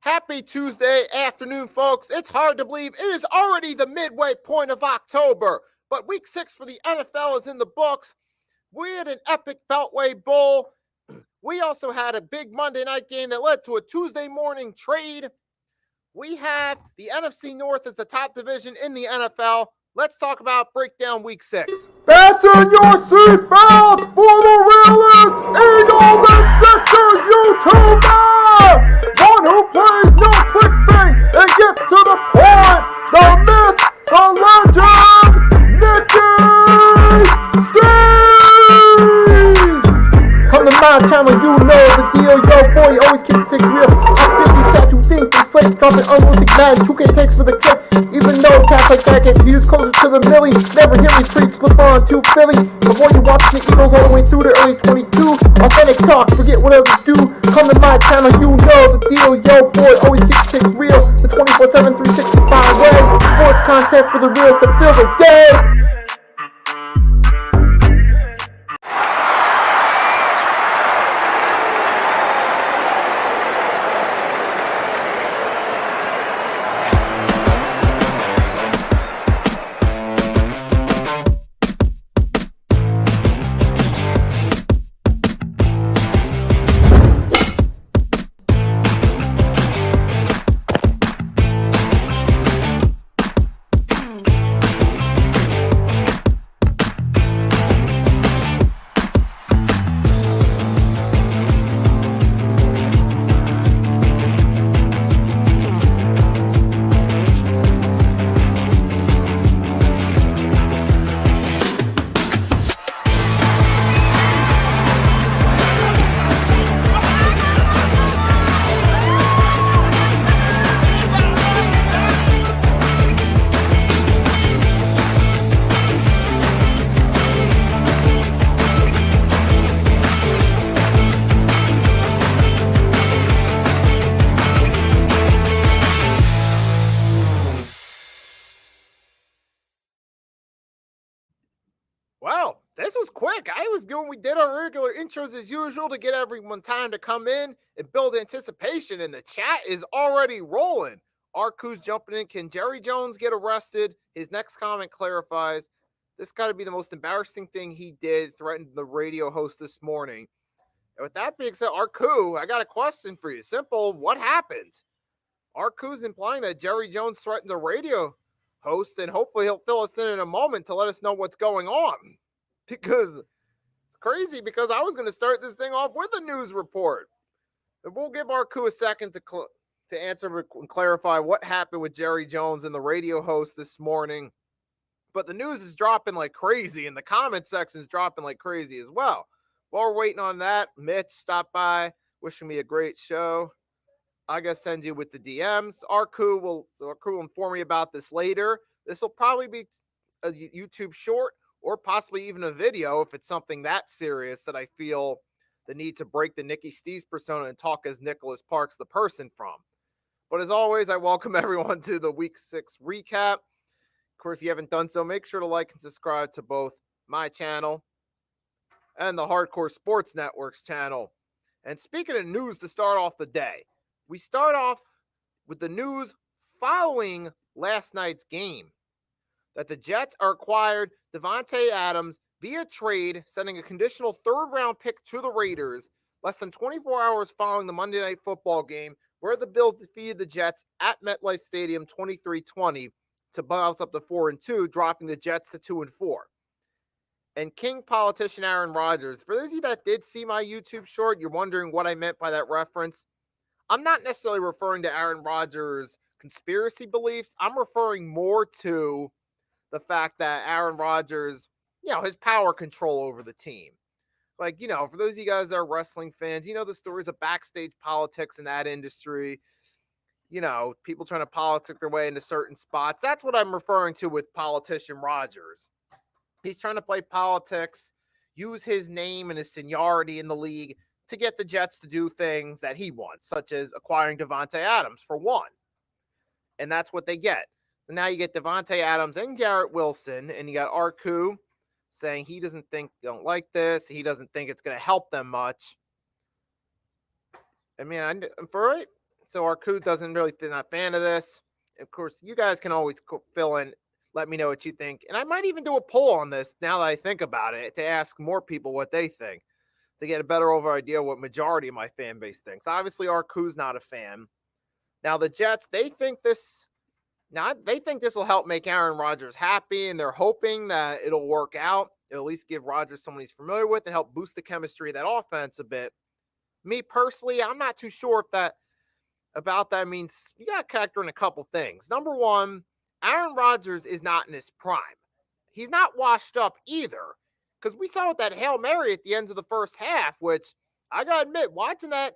Happy Tuesday afternoon, folks. It's hard to believe it is already the midway point of October, but week 6 for the NFL is in the books. We had an epic Beltway Bowl. We also had a big Monday night game that led to a Tuesday morning trade. We have the NFC North as the top division in the NFL. Let's talk about breakdown week 6. Fasten your seatbelts for the realest Eagles and Sixers YouTuber! One who plays no clickbait and gets to the point! The myth, the legend, Nicky Steves! On the My Channel, you know the deal, yo boy, always keeps things real. I'm simply statue think they slate, dropping unrealistic mags, 2K takes for the clip. Even though cats like that get views closer to the milli, never hear me preach, LeBron to Philly. Before you watch the Eagles all the way through the early 22, authentic talk, forget what others do. Come to My Channel, you know the deal, yo boy, always keeps things real. The 24/7, 365 way, sports content for the reals to fill the day. Wow, this was quick. We did our regular intros as usual to get everyone time to come in and build anticipation, and the chat is already rolling. Arku's jumping in. Can Jerry Jones get arrested? His next comment clarifies. This got to be the most embarrassing thing he did, threatened the radio host this morning. And with that being said, Arku, I got a question for you. Simple. What happened? Arku's implying that Jerry Jones threatened the radio host, and hopefully he'll fill us in a moment to let us know what's going on. Because it's crazy, because I was going to start this thing off with a news report. And we'll give Arku a second to answer and clarify what happened with Jerry Jones and the radio host this morning. But the news is dropping like crazy, and the comment section is dropping like crazy as well. While we're waiting on that, Mitch stopped by, wishing me a great show. I gotta send you with the DMs. Arku will inform me about this later. This will probably be a YouTube short or possibly even a video if it's something that serious that I feel the need to break the Nicky Steves persona and talk as Nicholas Parks, the person from. But as always, I welcome everyone to the Week 6 recap. Of course, if you haven't done so, make sure to like and subscribe to both my channel and the Hardcore Sports Network's channel. And speaking of news to start off the day, we start off with the news following last night's game that the Jets are acquired Davante Adams via trade, sending a conditional third-round pick to the Raiders less than 24 hours following the Monday Night Football game, where the Bills defeated the Jets at MetLife Stadium 23-20 to bounce up to 4-2, dropping the Jets to 2-4. And King politician Aaron Rodgers, for those of you that did see my YouTube short, you're wondering what I meant by that reference. I'm not necessarily referring to Aaron Rodgers' conspiracy beliefs. I'm referring more to the fact that Aaron Rodgers, his power control over the team. Like, for those of you guys that are wrestling fans, the stories of backstage politics in that industry. People trying to politic their way into certain spots. That's what I'm referring to with politician Rodgers. He's trying to play politics, use his name and his seniority in the league to get the Jets to do things that he wants, such as acquiring Davante Adams, for one. And that's what they get. So now you get Davante Adams and Garrett Wilson, and you got Arku saying he don't like this. He doesn't think it's going to help them much. I mean, So Arku doesn't really not a fan of this. Of course, you guys can always fill in, let me know what you think. And I might even do a poll on this now that I think about it to ask more people what they think to get a better over idea what majority of my fan base thinks. Obviously, Arku's not a fan. Now the Jets, they think this will help make Aaron Rodgers happy, and they're hoping that it'll work out. It'll at least give Rodgers someone he's familiar with and help boost the chemistry of that offense a bit. Me personally, I'm not too sure if that means you got to factor in a couple things. Number one, Aaron Rodgers is not in his prime. He's not washed up either, because we saw with that Hail Mary at the end of the first half, which I got to admit, watching that,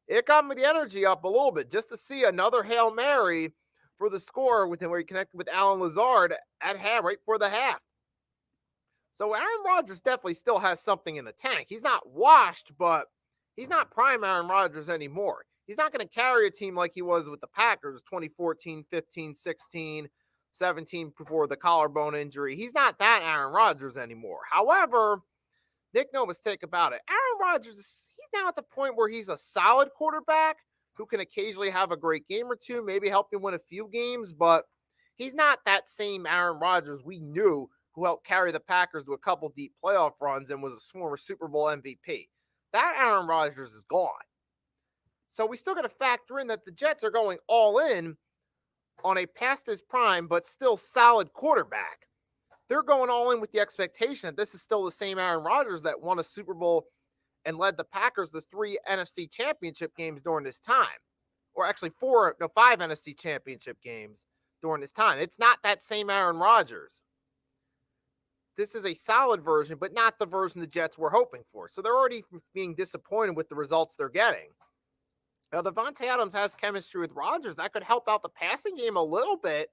it got me the energy up a little bit just to see another Hail Mary for the score with him where he connected with Alan Lazard at half, right before the half. So Aaron Rodgers definitely still has something in the tank. He's not washed, but he's not prime Aaron Rodgers anymore. He's not going to carry a team like he was with the Packers 2014, 15, 16, 17 before the collarbone injury. He's not that Aaron Rodgers anymore. However, make no mistake about it, Aaron Rodgers, he's now at the point where he's a solid quarterback who can occasionally have a great game or two, maybe help you win a few games, but he's not that same Aaron Rodgers we knew who helped carry the Packers to a couple deep playoff runs and was a former Super Bowl MVP. That Aaron Rodgers is gone. So we still got to factor in that the Jets are going all in on a past his prime but still solid quarterback. They're going all in with the expectation that this is still the same Aaron Rodgers that won a Super Bowl and led the Packers to 3 NFC championship games during this time. Or actually 5 NFC championship games during this time. It's not that same Aaron Rodgers. This is a solid version, but not the version the Jets were hoping for. So they're already being disappointed with the results they're getting. Now, Davante Adams has chemistry with Rodgers. That could help out the passing game a little bit.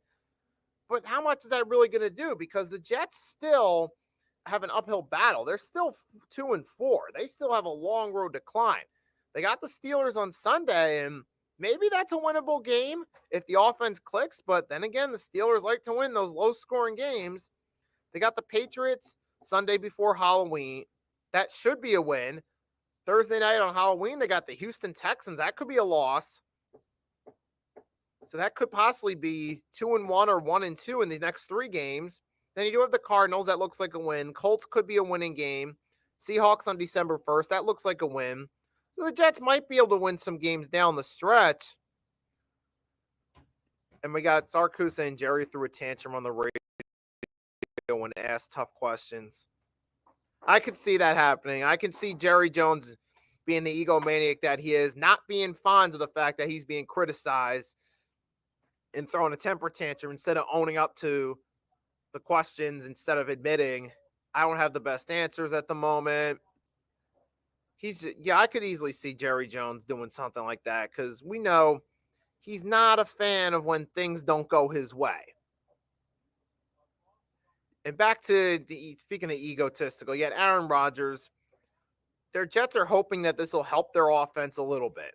But how much is that really going to do? Because the Jets still have an uphill battle. They're still 2-4. They still have a long road to climb. They got the Steelers on Sunday, and maybe that's a winnable game if the offense clicks. But then again, the Steelers like to win those low-scoring games. They got the Patriots Sunday before Halloween. That should be a win. Thursday night on Halloween, they got the Houston Texans. That could be a loss. So that could possibly be 2-1 or 1-2 in the next 3 games. Then you do have the Cardinals. That looks like a win. Colts could be a winning game. Seahawks on December 1st. That looks like a win. So the Jets might be able to win some games down the stretch. And we got Sarku saying Jerry threw a tantrum on the radio when asked tough questions. I could see that happening. I can see Jerry Jones being the egomaniac that he is, not being fond of the fact that he's being criticized and throwing a temper tantrum instead of owning up to the questions, instead of admitting, I don't have the best answers at the moment. I could easily see Jerry Jones doing something like that because we know he's not a fan of when things don't go his way. And back to speaking of egotistical, yet Aaron Rodgers, their Jets are hoping that this will help their offense a little bit.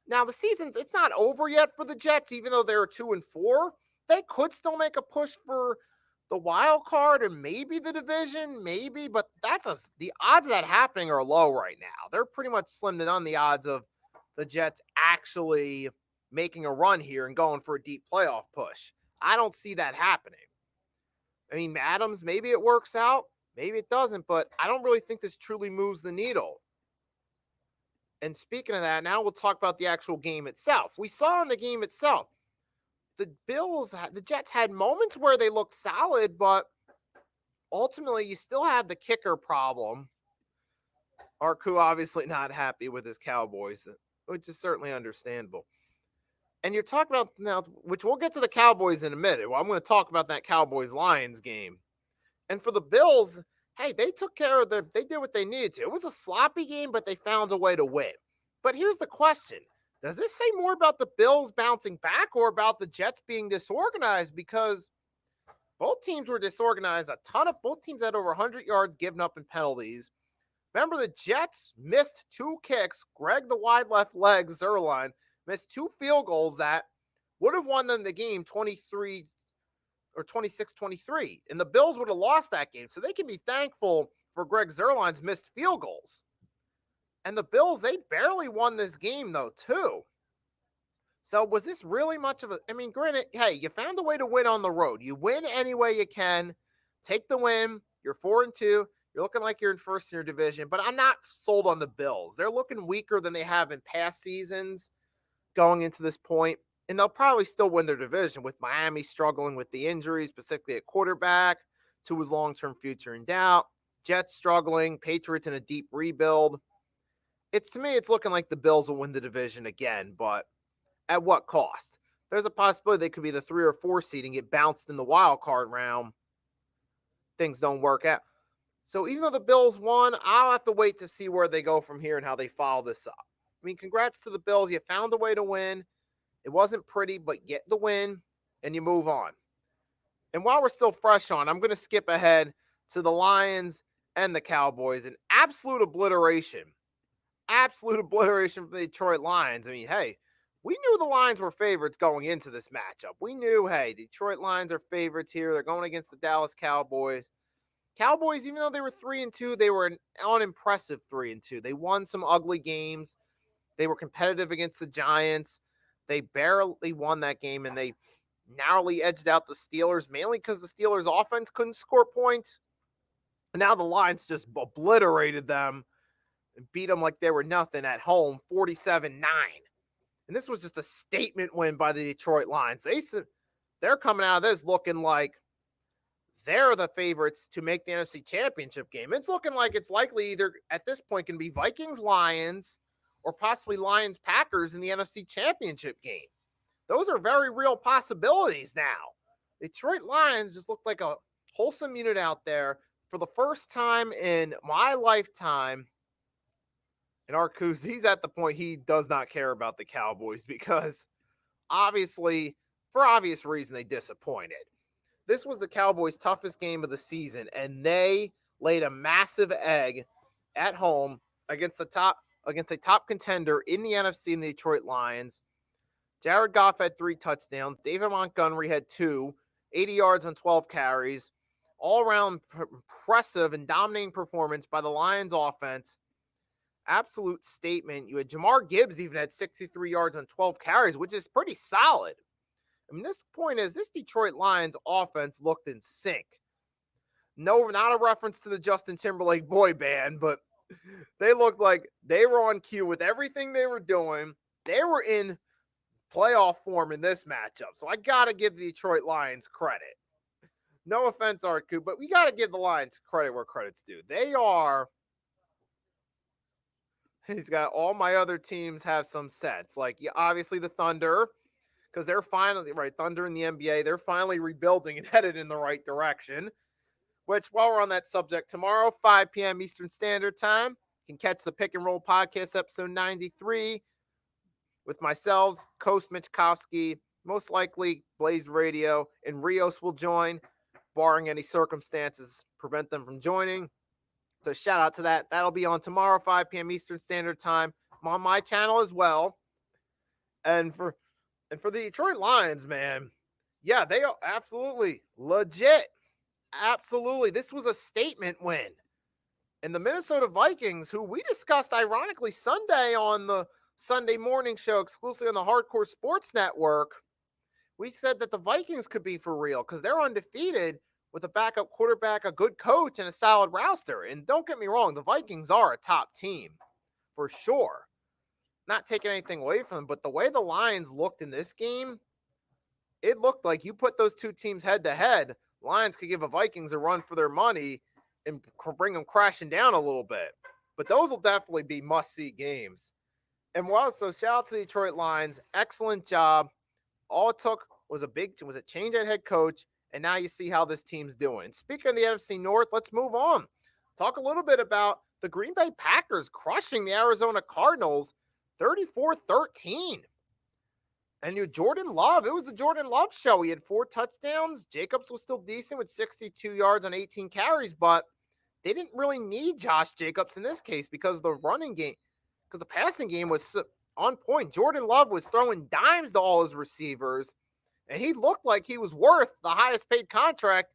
Now, the season's, it's not over yet for the Jets, even though they're 2-4. They could still make a push for the wild card and maybe the division, maybe, but the odds of that happening are low right now. They're pretty much slimmed on the odds of the Jets actually making a run here and going for a deep playoff push. I don't see that happening. I mean, Adams, maybe it works out, maybe it doesn't, but I don't really think this truly moves the needle. And speaking of that, now we'll talk about the actual game itself. We saw in the game itself, the Jets had moments where they looked solid, but ultimately you still have the kicker problem. Arku obviously not happy with his Cowboys, which is certainly understandable. And you're talking about now, which we'll get to the Cowboys in a minute. Well, I'm going to talk about that Cowboys-Lions game. And for the Bills, hey, they took care of they did what they needed to. It was a sloppy game, but they found a way to win. But here's the question. Does this say more about the Bills bouncing back or about the Jets being disorganized? Because both teams were disorganized. Both teams had over 100 yards given up in penalties. Remember, the Jets missed 2 kicks. Greg, the wide left leg, Zuerlein, missed 2 field goals that would have won them the game 23 or 26-23. And the Bills would have lost that game. So they can be thankful for Greg Zuerlein's missed field goals. And the Bills, they barely won this game, though, too. So was this really much of a? I mean, granted, hey, you found a way to win on the road. You win any way you can. Take the win. You're 4-2. You're looking like you're in first in your division, but I'm not sold on the Bills. They're looking weaker than they have in past seasons going into this point, and they'll probably still win their division with Miami struggling with the injuries, specifically at quarterback, to his long-term future in doubt. Jets struggling, Patriots in a deep rebuild. To me, it's looking like the Bills will win the division again, but at what cost? There's a possibility they could be the 3 or 4 seed and get bounced in the wild card round. Things don't work out. So even though the Bills won, I'll have to wait to see where they go from here and how they follow this up. I mean, congrats to the Bills. You found a way to win. It wasn't pretty, but get the win and you move on. And while we're still fresh on, I'm going to skip ahead to the Lions and the Cowboys. An absolute obliteration. Absolute obliteration for the Detroit Lions. I mean, hey, we knew the Lions were favorites going into this matchup. We knew, hey, Detroit Lions are favorites here. They're going against the Dallas Cowboys. Cowboys, even though they were 3-2, they were an unimpressive 3-2. They won some ugly games. They were competitive against the Giants. They barely won that game, and they narrowly edged out the Steelers, mainly because the Steelers' offense couldn't score points. And now the Lions just obliterated them and beat them like they were nothing at home, 47-9. And this was just a statement win by the Detroit Lions. They're coming out of this looking like they're the favorites to make the NFC Championship game. It's looking like it's likely either at this point can be Vikings-Lions or possibly Lions-Packers in the NFC Championship game. Those are very real possibilities now. Detroit Lions just look like a wholesome unit out there for the first time in my lifetime. And Arcus, he's at the point he does not care about the Cowboys because obviously, for obvious reason, they disappointed. This was the Cowboys' toughest game of the season, and they laid a massive egg at home against a top contender in the NFC in the Detroit Lions. Jared Goff had 3 touchdowns. David Montgomery had 2, 80 yards on 12 carries. All-around impressive and dominating performance by the Lions offense. Absolute statement. You had Jamar Gibbs even had 63 yards on 12 carries, which is pretty solid. I mean, this point is this Detroit Lions offense looked in sync. No, not a reference to the Justin Timberlake boy band, but they looked like they were on cue with everything they were doing. They were in playoff form in this matchup. So I got to give the Detroit Lions credit. No offense, Arku, but we got to give the Lions credit where credit's due. They are. He's got all my other teams have some sets. Like, obviously the Thunder, because they're finally, right, Thunder in the NBA, they're finally rebuilding and headed in the right direction. Which, while we're on that subject, tomorrow, 5 p.m. Eastern Standard Time, you can catch the Pick and Roll Podcast, episode 93, with myself, Coach Michkowski, most likely Blaze Radio, and Rios will join, barring any circumstances prevent them from joining. So shout out to that. That'll be on tomorrow, 5 p.m. Eastern Standard Time. I'm on my channel as well. And for the Detroit Lions, man, yeah, they are absolutely legit. Absolutely. This was a statement win. And the Minnesota Vikings, who we discussed ironically Sunday on the Sunday morning show exclusively on the Hardcore Sports Network, we said that the Vikings could be for real because they're undefeated with a backup quarterback, a good coach, and a solid roster. And don't get me wrong, the Vikings are a top team for sure. Not taking anything away from them, but the way the Lions looked in this game, it looked like you put those two teams head to head, Lions could give the Vikings a run for their money and bring them crashing down a little bit. But those will definitely be must-see games. And so shout out to the Detroit Lions. Excellent job. All it took was a change at head coach, and now you see how this team's doing. Speaking of the NFC North, let's move on. Talk a little bit about the Green Bay Packers crushing the Arizona Cardinals 34-13. And Jordan Love, it was the Jordan Love show. He had 4 touchdowns. Jacobs was still decent with 62 yards on 18 carries, but they didn't really need Josh Jacobs in this case because the running game, because the passing game was on point. Jordan Love was throwing dimes to all his receivers, and he looked like he was worth the highest paid contract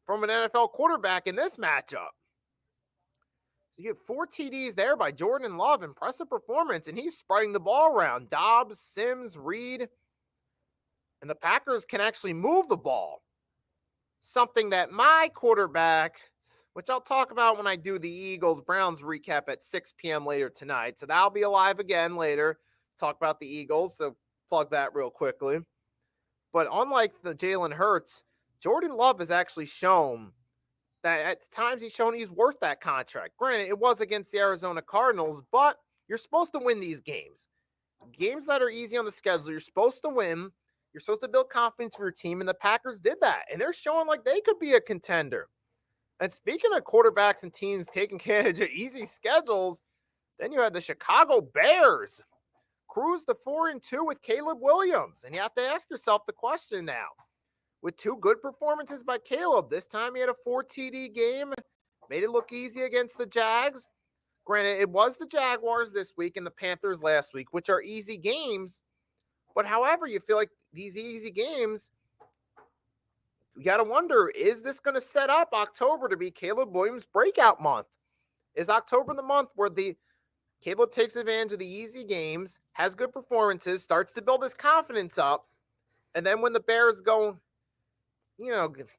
from an NFL quarterback in this matchup. So you have 4 TDs there by Jordan Love. Impressive performance, and he's spreading the ball around. Dobbs, Sims, Reed, and the Packers can actually move the ball. Something that my quarterback, which I'll talk about when I do the Eagles-Browns recap at 6 p.m. later tonight. So that'll be alive again later. Talk about the Eagles, so plug that real quickly. But unlike the Jalen Hurts, Jordan Love has actually shown that at times he's shown he's worth that contract. Granted, it was against the Arizona Cardinals, but you're supposed to win these games. Games that are easy on the schedule, you're supposed to win. You're supposed to build confidence for your team, and the Packers did that. And they're showing like they could be a contender. And speaking of quarterbacks and teams taking advantage of easy schedules, then you had the Chicago Bears cruise to 4-2 with Caleb Williams. And you have to ask yourself the question now. With 2 good performances by Caleb, this time he had a 4 TD game, made it look easy against the Jags. Granted, it was the Jaguars this week and the Panthers last week, which are easy games. But however, you feel like these easy games, you got to wonder, is this going to set up October to be Caleb Williams' breakout month? Is October the month where Caleb takes advantage of the easy games, has good performances, starts to build his confidence up, and then when the Bears go,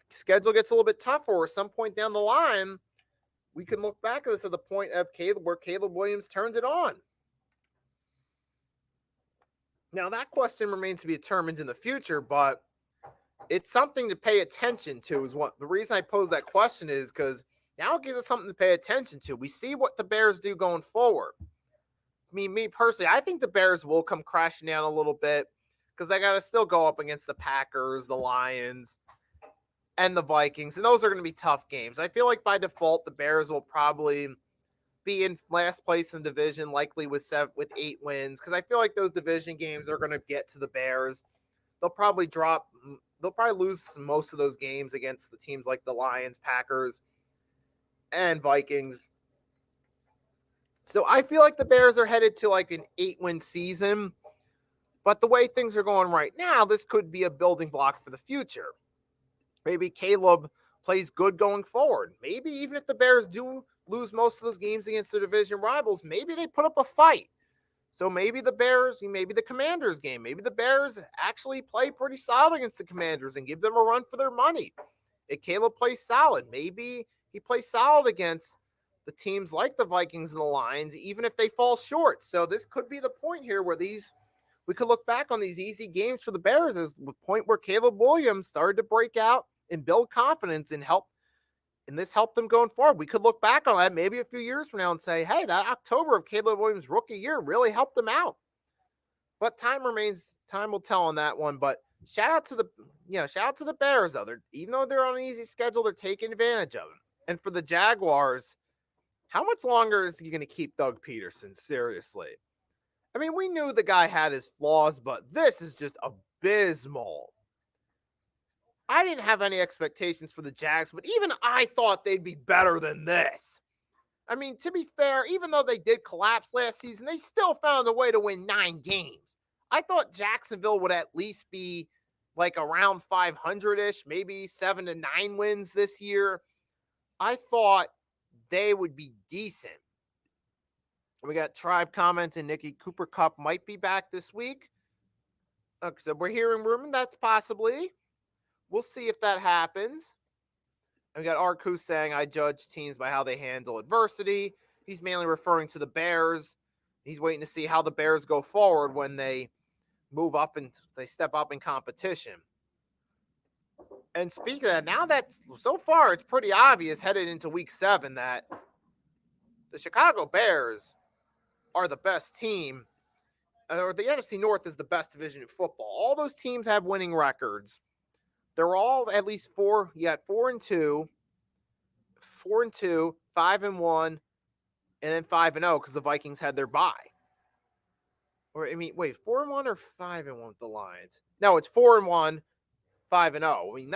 schedule gets a little bit tougher or some point down the line, we can look back at this at the point of where Caleb Williams turns it on. Now, that question remains to be determined in the future, but it's something to pay attention to. Is what the reason I pose that question is because now it gives us something to pay attention to. We see what the Bears do going forward. Me personally, I think the Bears will come crashing down a little bit because they got to still go up against the Packers, the Lions, and the Vikings, and those are going to be tough games. I feel like by default, the Bears will probably be in last place in the division, likely with 8 wins, because I feel like those division games are going to get to the Bears. They'll probably lose most of those games against the teams like the Lions, Packers, and Vikings. So I feel like the Bears are headed to like an 8-win season, but the way things are going right now, this could be a building block for the future. Maybe Caleb plays good going forward. Maybe even if the Bears do lose most of those games against their division rivals, maybe they put up a fight. So maybe the Commanders game, maybe the Bears actually play pretty solid against the Commanders and give them a run for their money. If Caleb plays solid, maybe he plays solid against the teams like the Vikings and the Lions, even if they fall short. So this could be the point here where we could look back on these easy games for the Bears as the point where Caleb Williams started to break out and build confidence and this helped them going forward. We could look back on that maybe a few years from now and say, hey, that October of Caleb Williams' rookie year really helped them out. But time will tell on that one. But shout out to the Bears, though. Even though they're on an easy schedule, they're taking advantage of it. And for the Jaguars, how much longer is he going to keep Doug Peterson? Seriously. I mean, we knew the guy had his flaws, but this is just abysmal. I didn't have any expectations for the Jags, but even I thought they'd be better than this. I mean, to be fair, even though they did collapse last season, they still found a way to win 9 games. I thought Jacksonville would at least be like around 500-ish, maybe 7 to 9 wins this year. I thought they would be decent. We got Tribe comments and Nikki Cooper Cup might be back this week. So we're hearing rumor that's possibly. We'll see if that happens. And we got Arcus saying, I judge teams by how they handle adversity. He's mainly referring to the Bears. He's waiting to see how the Bears go forward when they move up and they step up in competition. And speaking of that, now that so far it's pretty obvious headed into week 7 that the Chicago Bears are the best team, or the NFC North is the best division in football. All those teams have winning records. They're all at least 4. You got 4-2, 4-2, 5-1, and then 5-0 because the Vikings had their bye. Or 4-1 or 5-1 with the Lions? No, it's 4-1, 5-0. I mean,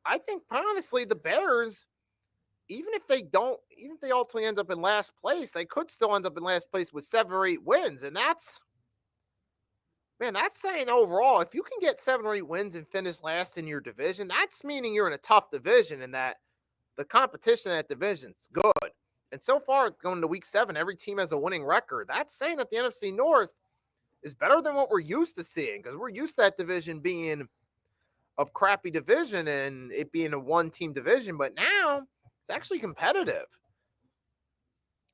I think honestly the Bears, even if they ultimately end up in last place, they could still end up in last place with 7 or 8 wins, and that's saying overall, if you can get 7 or 8 wins and finish last in your division, that's meaning you're in a tough division and that the competition in that division is good. And so far, going to week 7, every team has a winning record. That's saying that the NFC North is better than what we're used to seeing, because we're used to that division being a crappy division and it being a one-team division. But now it's actually competitive.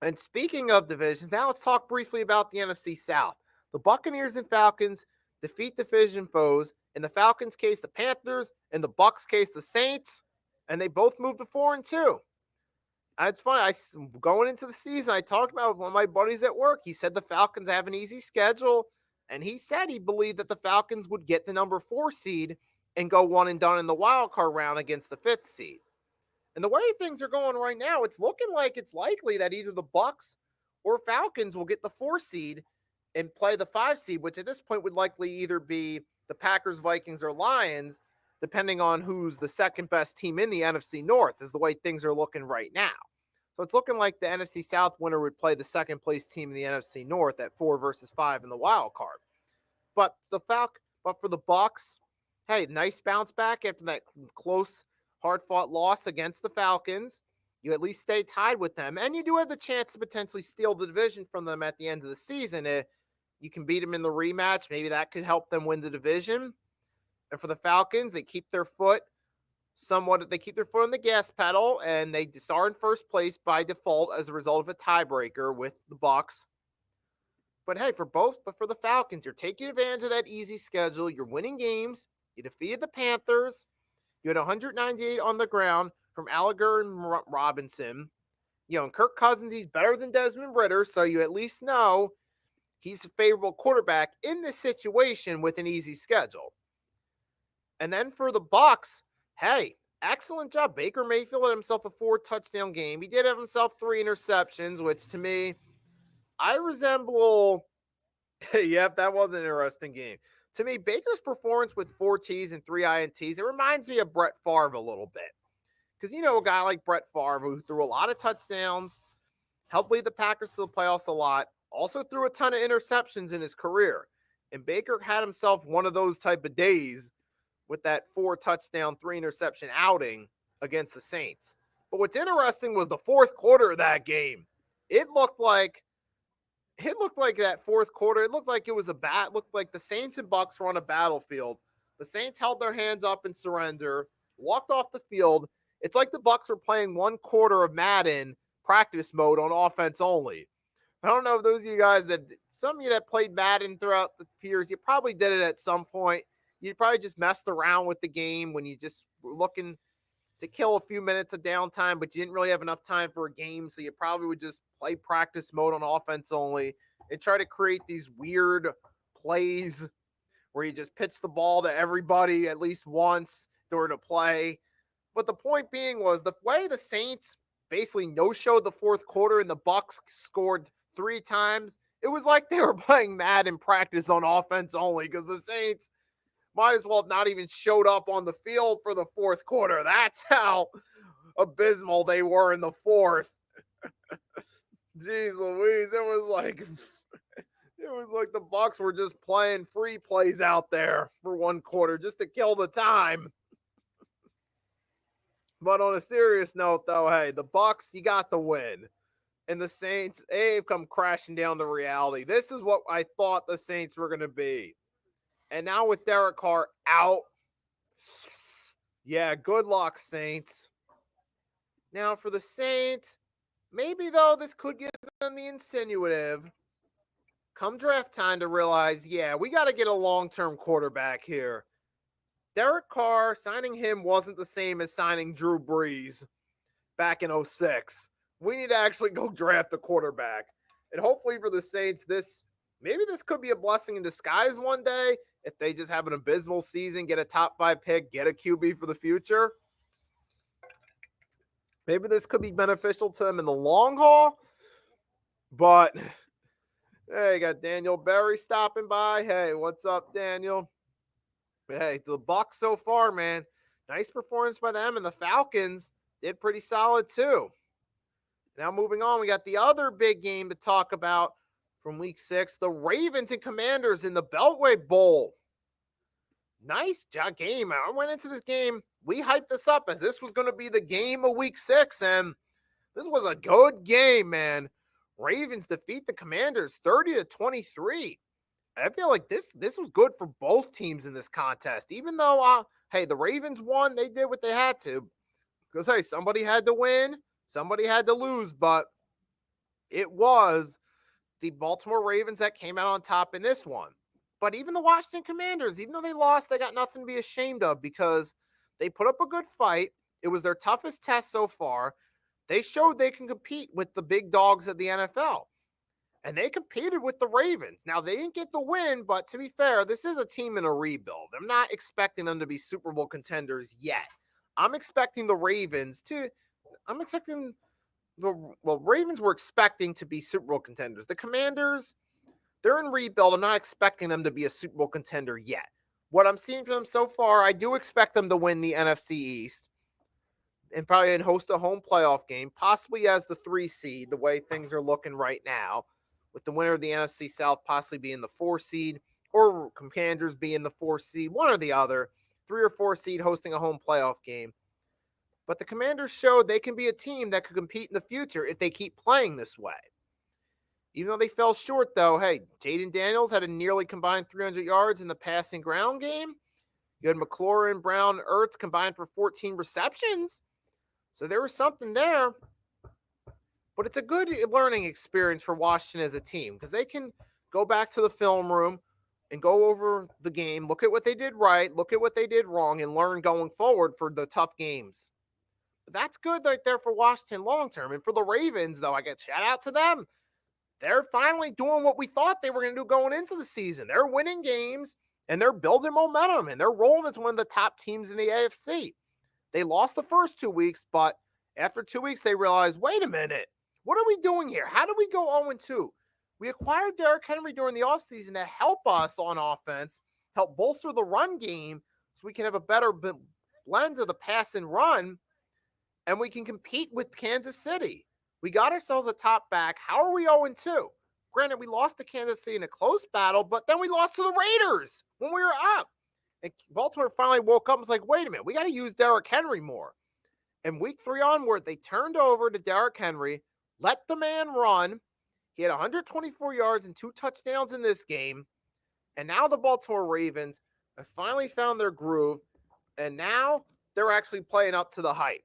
And speaking of divisions, now let's talk briefly about the NFC South. The Buccaneers and Falcons defeat division foes. In the Falcons' case, the Panthers. In the Bucs' case, the Saints. And they both moved to 4-2. It's funny. Going into the season, I talked about one of my buddies at work. He said the Falcons have an easy schedule. And he said he believed that the Falcons would get the number 4 seed and go 1-done in the wild card round against the 5th seed. And the way things are going right now, it's looking like it's likely that either the Bucs or Falcons will get the 4 seed and play the 5 seed, which at this point would likely either be the Packers, Vikings, or Lions, depending on who's the second best team in the NFC North, is the way things are looking right now. So it's looking like the NFC South winner would play the second place team in the NFC North at 4 versus 5 in the wild card. But for the Bucs, hey, nice bounce back after that close, hard-fought loss against the Falcons. You at least stay tied with them, and you do have the chance to potentially steal the division from them at the end of the season. You can beat them in the rematch. Maybe that could help them win the division. And for the Falcons, they keep their foot on the gas pedal, and they just are in first place by default as a result of a tiebreaker with the Bucs. But hey, for the Falcons, you're taking advantage of that easy schedule. You're winning games. You defeated the Panthers. You had 198 on the ground from Alliger and Robinson. And Kirk Cousins, he's better than Desmond Ridder, so you at least know he's a favorable quarterback in this situation with an easy schedule. And then for the Bucs, hey, excellent job. Baker Mayfield had himself a 4-touchdown game. He did have himself 3 interceptions, which to me, I resemble. Yep, that was an interesting game. To me, Baker's performance with 4 T's and 3 INTs, it reminds me of Brett Favre a little bit. Because a guy like Brett Favre who threw a lot of touchdowns, helped lead the Packers to the playoffs a lot, also threw a ton of interceptions in his career. And Baker had himself one of those type of days with that 4-touchdown, 3-interception outing against the Saints. But what's interesting was the fourth quarter of that game. It looked like that fourth quarter. It looked like it looked like the Saints and Bucs were on a battlefield. The Saints held their hands up in surrender, walked off the field. It's like the Bucs were playing 1 quarter of Madden practice mode on offense only. I don't know if those of you guys some of you that played Madden throughout the years, you probably did it at some point. You probably just messed around with the game when you just were looking to kill a few minutes of downtime, but you didn't really have enough time for a game, so you probably would just play practice mode on offense only and try to create these weird plays where you just pitch the ball to everybody at least once during a play. But the point being was the way the Saints basically no-showed the fourth quarter and the Bucs scored 3 times, it was like they were playing Madden practice on offense only, because the Saints might as well have not even showed up on the field for the fourth quarter. That's how abysmal they were in the fourth. Jeez Louise, it was like the Bucs were just playing free plays out there for 1 quarter just to kill the time. But on a serious note, though, hey, the Bucs, you got the win. And the Saints, they've come crashing down to reality. This is what I thought the Saints were going to be. And now with Derek Carr out, yeah, good luck, Saints. Now for the Saints, maybe, though, this could give them the insinuative come draft time to realize, yeah, we got to get a long-term quarterback here. Derek Carr, signing him wasn't the same as signing Drew Brees back in 2006. We need to actually go draft a quarterback. And hopefully for the Saints, maybe this could be a blessing in disguise one day. If they just have an abysmal season, get a top 5 pick, get a QB for the future. Maybe this could be beneficial to them in the long haul. But, hey, you got Daniel Berry stopping by. Hey, what's up, Daniel? Hey, the Bucs so far, man. Nice performance by them. And the Falcons did pretty solid, too. Now moving on, we got the other big game to talk about from week 6, the Ravens and Commanders in the Beltway Bowl. Nice game. I went into this game, we hyped this up as this was going to be the game of week 6, and This was a good game, man. Ravens defeat the Commanders 30-23. I feel like this was good for both teams in this contest. Even though, hey, the Ravens won, they did what they had to. Because, hey, somebody had to win, somebody had to lose, but it was the Baltimore Ravens that came out on top in this one. But even the Washington Commanders, even though they lost, they got nothing to be ashamed of because they put up a good fight. It was their toughest test so far. They showed they can compete with the big dogs of the NFL. And they competed with the Ravens. Now, they didn't get the win, but to be fair, this is a team in a rebuild. I'm not expecting them to be Super Bowl contenders yet. I'm expecting the Ravens to – Ravens were expecting to be Super Bowl contenders. The Commanders, they're in rebuild. I'm not expecting them to be a Super Bowl contender yet. What I'm seeing from them so far, I do expect them to win the NFC East and probably host a home playoff game, possibly as the 3 seed, the way things are looking right now, with the winner of the NFC South possibly being the 4 seed or Commanders being the 4 seed, one or the other, 3 or 4 seed hosting a home playoff game. But the Commanders showed they can be a team that could compete in the future if they keep playing this way. Even though they fell short, though, hey, Jaden Daniels had a nearly combined 300 yards in the passing ground game. You had McLaurin, Brown, Ertz combined for 14 receptions. So there was something there. But it's a good learning experience for Washington as a team because they can go back to the film room and go over the game, look at what they did right, look at what they did wrong, and learn going forward for the tough games. But that's good right there for Washington long term. And for the Ravens, though, I get shout out to them. They're finally doing what we thought they were going to do going into the season. They're winning games, and they're building momentum, and they're rolling as one of the top teams in the AFC. They lost the first 2 weeks, but after 2 weeks, they realized, wait a minute, what are we doing here? How do we go 0-2? We acquired Derrick Henry during the offseason to help us on offense, help bolster the run game so we can have a better blend of the pass and run, and we can compete with Kansas City. We got ourselves a top back. How are we 0-2? Granted, we lost to Kansas City in a close battle, but then we lost to the Raiders when we were up. And Baltimore finally woke up and was like, wait a minute, we got to use Derrick Henry more. And week 3 onward, they turned over to Derrick Henry, let the man run. He had 124 yards and 2 touchdowns in this game. And now the Baltimore Ravens have finally found their groove, and now they're actually playing up to the hype.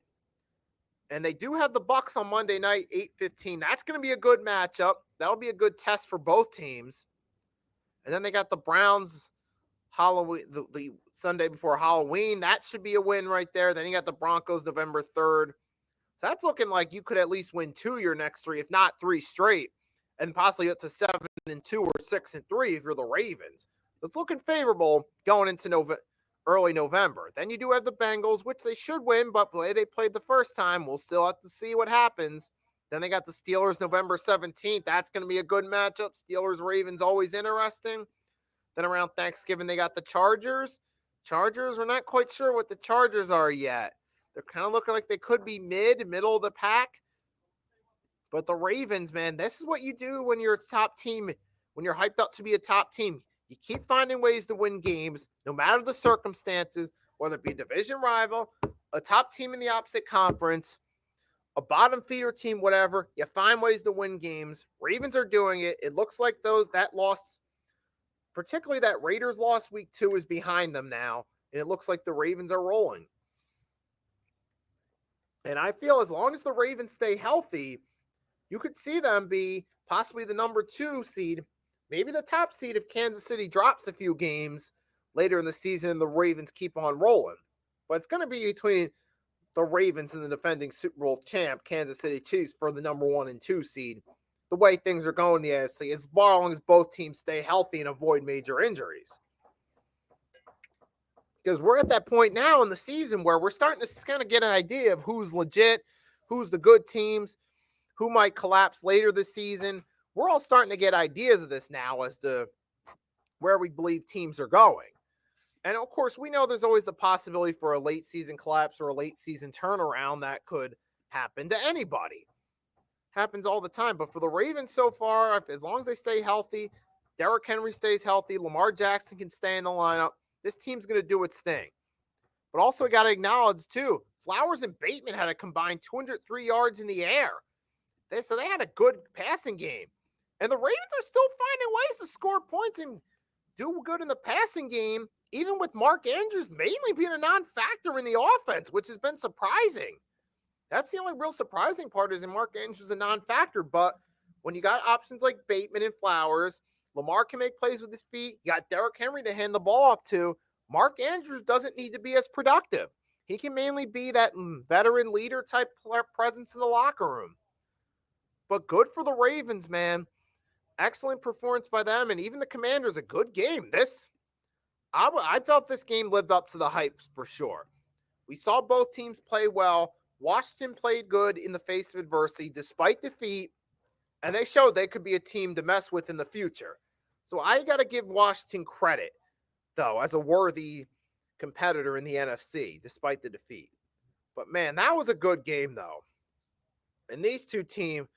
And they do have the Bucs on Monday night, 8:15. That's going to be a good matchup. That'll be a good test for both teams. And then they got the Browns Halloween, the Sunday before Halloween. That should be a win right there. Then you got the Broncos November 3rd. So that's looking like you could at least win 2 your next 3, if not 3 straight, and possibly up to 7-2 or 6-3 if you're the Ravens. It's looking favorable going into early November. Then you do have the Bengals, which they should win, but the way they played the first time, we'll still have to see what happens. Then they got the Steelers November 17th. That's going to be a good matchup. Steelers-Ravens, always interesting. Then around Thanksgiving, they got the Chargers. We're not quite sure what the Chargers are yet. They're kind of looking like they could be middle of the pack. But the Ravens, man, this is what you do when you're a top team, when you're hyped up to be a top team. You keep finding ways to win games, no matter the circumstances, whether it be a division rival, a top team in the opposite conference, a bottom feeder team, whatever. You find ways to win games. Ravens are doing it. It looks like that loss, particularly that Raiders loss week 2, is behind them now, and it looks like the Ravens are rolling. And I feel as long as the Ravens stay healthy, you could see them be possibly the number 2 seed, maybe the top seed if Kansas City drops a few games later in the season and the Ravens keep on rolling. But it's going to be between the Ravens and the defending Super Bowl champ, Kansas City Chiefs, for the number 1 and 2 seed. The way things are going in the AFC, as long as both teams stay healthy and avoid major injuries. Because we're at that point now in the season where we're starting to kind of get an idea of who's legit, who's the good teams, who might collapse later this season. We're all starting to get ideas of this now as to where we believe teams are going. And of course, we know there's always the possibility for a late season collapse or a late season turnaround that could happen to anybody. Happens all the time. But for the Ravens so far, as long as they stay healthy, Derrick Henry stays healthy, Lamar Jackson can stay in the lineup, this team's going to do its thing. But also got to acknowledge, too, Flowers and Bateman had a combined 203 yards in the air. So they had a good passing game. And the Ravens are still finding ways to score points and do good in the passing game, even with Mark Andrews mainly being a non-factor in the offense, which has been surprising. That's the only real surprising part is in Mark Andrews is a non-factor. But when you got options like Bateman and Flowers, Lamar can make plays with his feet. You got Derrick Henry to hand the ball off to. Mark Andrews doesn't need to be as productive. He can mainly be that veteran leader type presence in the locker room. But good for the Ravens, man. Excellent performance by them, and even the Commanders, a good game. I felt this game lived up to the hype for sure. We saw both teams play well. Washington played good in the face of adversity despite defeat, and they showed they could be a team to mess with in the future. So I got to give Washington credit, though, as a worthy competitor in the NFC despite the defeat. But, man, that was a good game, though. And these two teams,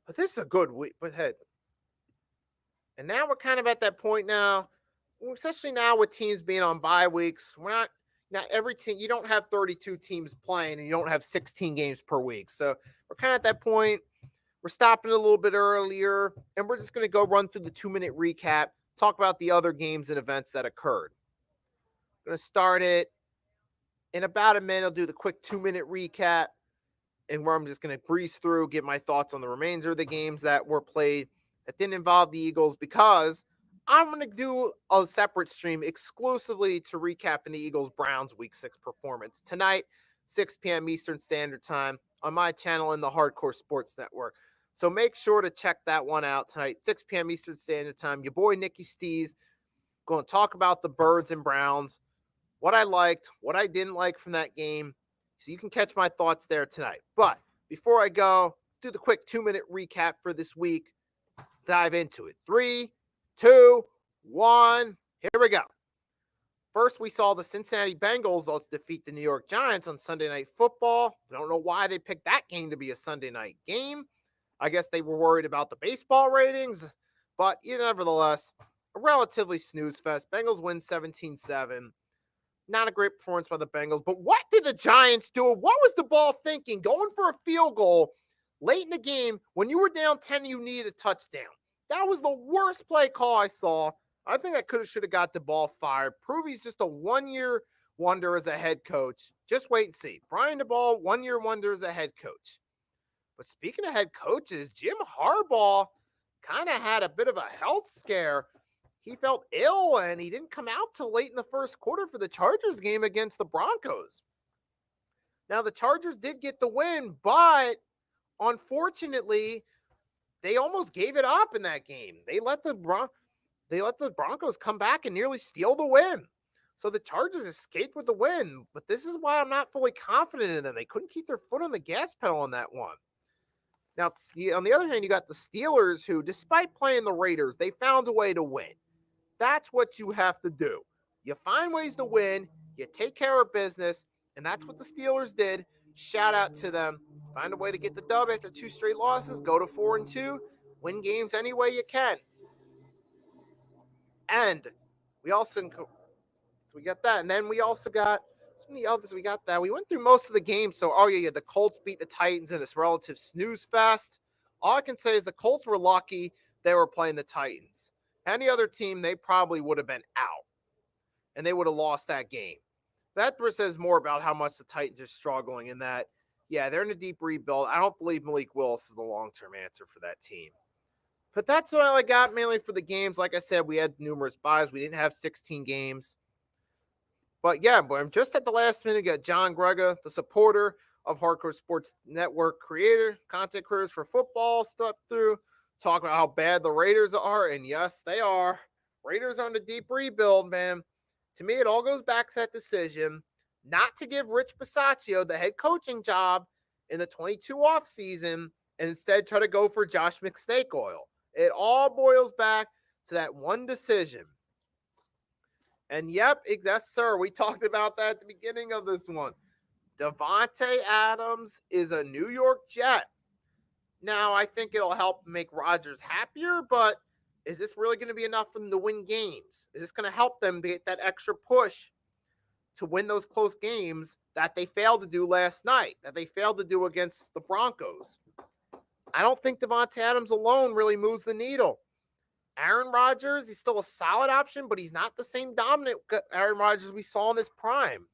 but this is a good week. But, hey, and now we're kind of at that point now, especially now with teams being on bye weeks. We're not every team, you don't have 32 teams playing and you don't have 16 games per week. So we're kind of at that point. We're stopping a little bit earlier, and we're just going to go run through the 2-minute recap, talk about the other games and events that occurred. I'm going to start it in about a minute. I'll do the quick 2-minute recap, and where I'm just going to breeze through, give my thoughts on the remainder of the games that were played that didn't involve the Eagles, because I'm going to do a separate stream exclusively to recapping the Eagles-Browns Week 6 performance tonight, 6 p.m. Eastern Standard Time on my channel in the Hardcore Sports Network. So make sure to check that one out tonight, 6 p.m. Eastern Standard Time. Your boy Nicky Stees going to talk about the Birds and Browns, what I liked, what I didn't like from that game. So you can catch my thoughts there tonight. But before I go, do the quick 2-minute recap for this week. Dive into it. 3, 2, 1. Here we go. First, we saw the Cincinnati Bengals defeat the New York Giants on Sunday Night Football. I don't know why they picked that game to be a Sunday night game. I guess they were worried about the baseball ratings, but nevertheless, a relatively snooze fest. Bengals win 17-7. Not a great performance by the Bengals, but what did the Giants do? What was the ball thinking? Going for a field goal late in the game when you were down 10, you needed a touchdown. That was the worst play call I saw. I think I should have got the ball fired. Pruvy's just a one-year wonder as a head coach. Just wait and see. Brian DeBall, one-year wonder as a head coach. But speaking of head coaches, Jim Harbaugh kind of had a bit of a health scare. He felt ill, and he didn't come out till late in the first quarter for the Chargers game against the Broncos. Now, the Chargers did get the win, but unfortunately, they almost gave it up in that game. They let the Broncos come back and nearly steal the win. So the Chargers escaped with the win, but this is why I'm not fully confident in them. They couldn't keep their foot on the gas pedal on that one. Now, on the other hand, you got the Steelers who, despite playing the Raiders, they found a way to win. That's what you have to do. You find ways to win, you take care of business, and that's what the Steelers did. Shout out to them. Find a way to get the dub after 2 straight losses. Go to 4-2. Win games any way you can. And we got that. And then we also got some of the others. We got that. We went through most of the games. So, the Colts beat the Titans in this relative snooze fest. All I can say is the Colts were lucky they were playing the Titans. Any other team, they probably would have been out. And they would have lost that game. That says more about how much the Titans are struggling in that, they're in a deep rebuild. I don't believe Malik Willis is the long-term answer for that team. But that's all I got mainly for the games. Like I said, we had numerous buys. We didn't have 16 games. But I'm just at the last minute. Got John Grega, the supporter of Hardcore Sports Network creator, content creators for football, stuff through, talk about how bad the Raiders are. And yes, they are. Raiders are on a deep rebuild, man. To me, it all goes back to that decision not to give Rich Bisaccia the head coaching job in the 22 offseason and instead try to go for Josh McSnakeoil. It all boils back to that one decision. And yes, sir, we talked about that at the beginning of this one. Davante Adams is a New York Jet. Now, I think it'll help make Rodgers happier, but is this really going to be enough for them to win games? Is this going to help them get that extra push to win those close games that they failed to do last night, that they failed to do against the Broncos. I don't think Davante Adams alone really moves the needle. Aaron Rodgers, he's still a solid option, but he's not the same dominant Aaron Rodgers we saw in his prime.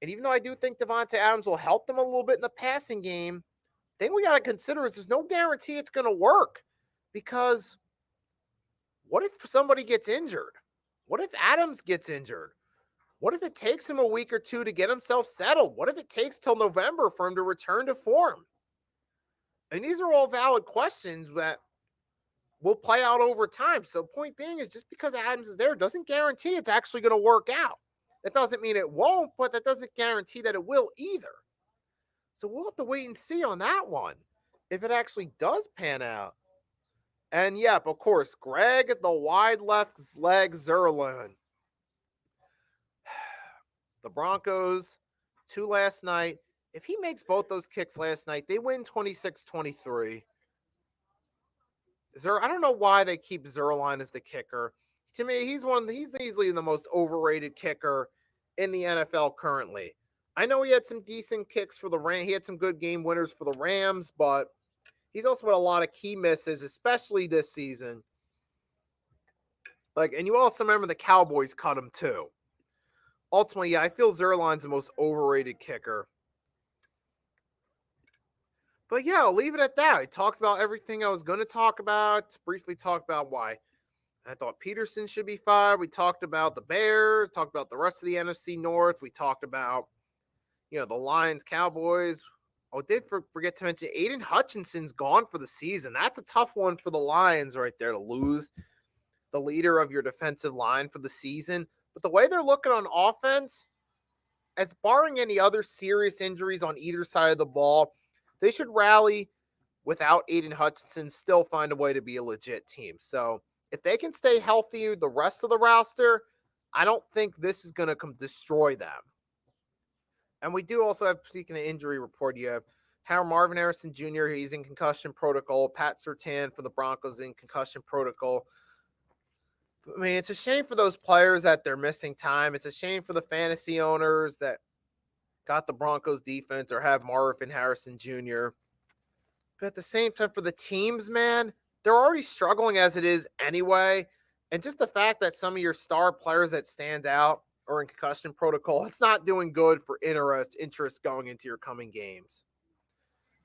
And even though I do think Davante Adams will help them a little bit in the passing game, the thing we got to consider is there's no guarantee it's going to work. Because what if somebody gets injured? What if Adams gets injured? What if it takes him a week or two to get himself settled? What if it takes till November for him to return to form? And these are all valid questions that will play out over time. So point being is just because Adams is there doesn't guarantee it's actually going to work out. That doesn't mean it won't, but that doesn't guarantee that it will either. So we'll have to wait and see on that one if it actually does pan out. And yep, of course, Greg the wide left leg Zuerlein. The Broncos, 2 last night. If he makes both those kicks last night, they win 26-23. I don't know why they keep Zuerlein as the kicker. To me, he's easily the most overrated kicker in the NFL currently. I know he had some decent kicks for the Rams. He had some good game winners for the Rams, but he's also had a lot of key misses, especially this season. And you also remember the Cowboys cut him too. Ultimately, yeah, I feel Zuerlein's the most overrated kicker. But yeah, I'll leave it at that. I talked about everything I was going to talk about. Briefly talked about why I thought Peterson should be fired. We talked about the Bears, talked about the rest of the NFC North. We talked about, the Lions, Cowboys. Oh, did forget to mention Aiden Hutchinson's gone for the season. That's a tough one for the Lions right there to lose the leader of your defensive line for the season. But the way they're looking on offense, as barring any other serious injuries on either side of the ball, they should rally without Aiden Hutchinson, still find a way to be a legit team. So if they can stay healthy, the rest of the roster, I don't think this is going to destroy them. And we do also have, speaking of injury report, you have Marvin Harrison Jr., he's in concussion protocol. Pat Surtain for the Broncos in concussion protocol. I mean, it's a shame for those players that they're missing time. It's a shame for the fantasy owners that got the Broncos defense or have Marvin Harrison Jr. But at the same time, for the teams, man, they're already struggling as it is anyway. And just the fact that some of your star players that stand out are in concussion protocol, it's not doing good for interest going into your coming games.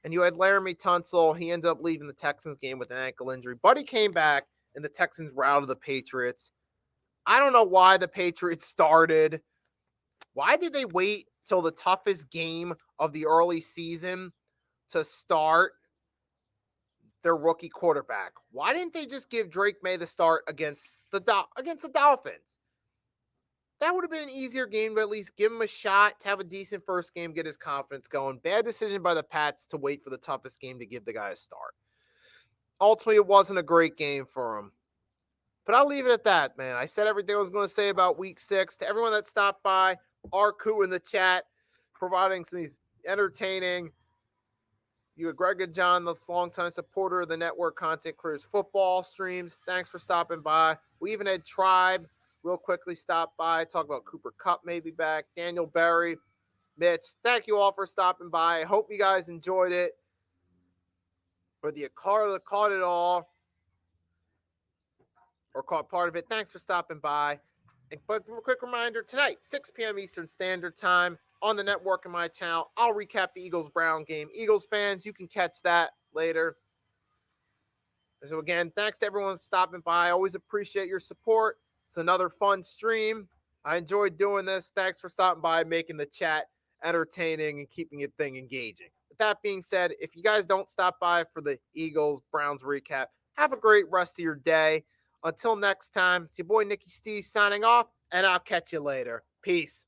And you had Laramie Tunsil. He ended up leaving the Texans game with an ankle injury, but he came back and the Texans routed the Patriots. I don't know why the Patriots started. Why did they wait till the toughest game of the early season to start their rookie quarterback? Why didn't they just give Drake May the start against the Dolphins? That would have been an easier game to at least give him a shot to have a decent first game, get his confidence going. Bad decision by the Pats to wait for the toughest game to give the guy a start. Ultimately, it wasn't a great game for him. But I'll leave it at that, man. I said everything I was going to say about Week 6. To everyone that stopped by, Arku in the chat, providing some entertaining. You had Greg and John, the longtime supporter of the network Content Creators football streams. Thanks for stopping by. We even had Tribe real quickly stop by, talk about Cooper Kupp maybe back. Daniel Berry, Mitch, thank you all for stopping by. I hope you guys enjoyed it. Whether you caught it all or caught part of it, thanks for stopping by. But a quick reminder, tonight, 6 p.m. Eastern Standard Time on the network and my channel, I'll recap the Eagles-Brown game. Eagles fans, you can catch that later. So again, thanks to everyone for stopping by. I always appreciate your support. It's another fun stream. I enjoyed doing this. Thanks for stopping by, making the chat entertaining and keeping the thing engaging. With that being said, if you guys don't stop by for the Eagles-Browns recap, have a great rest of your day. Until next time, it's your boy Nicky Steve signing off, and I'll catch you later. Peace.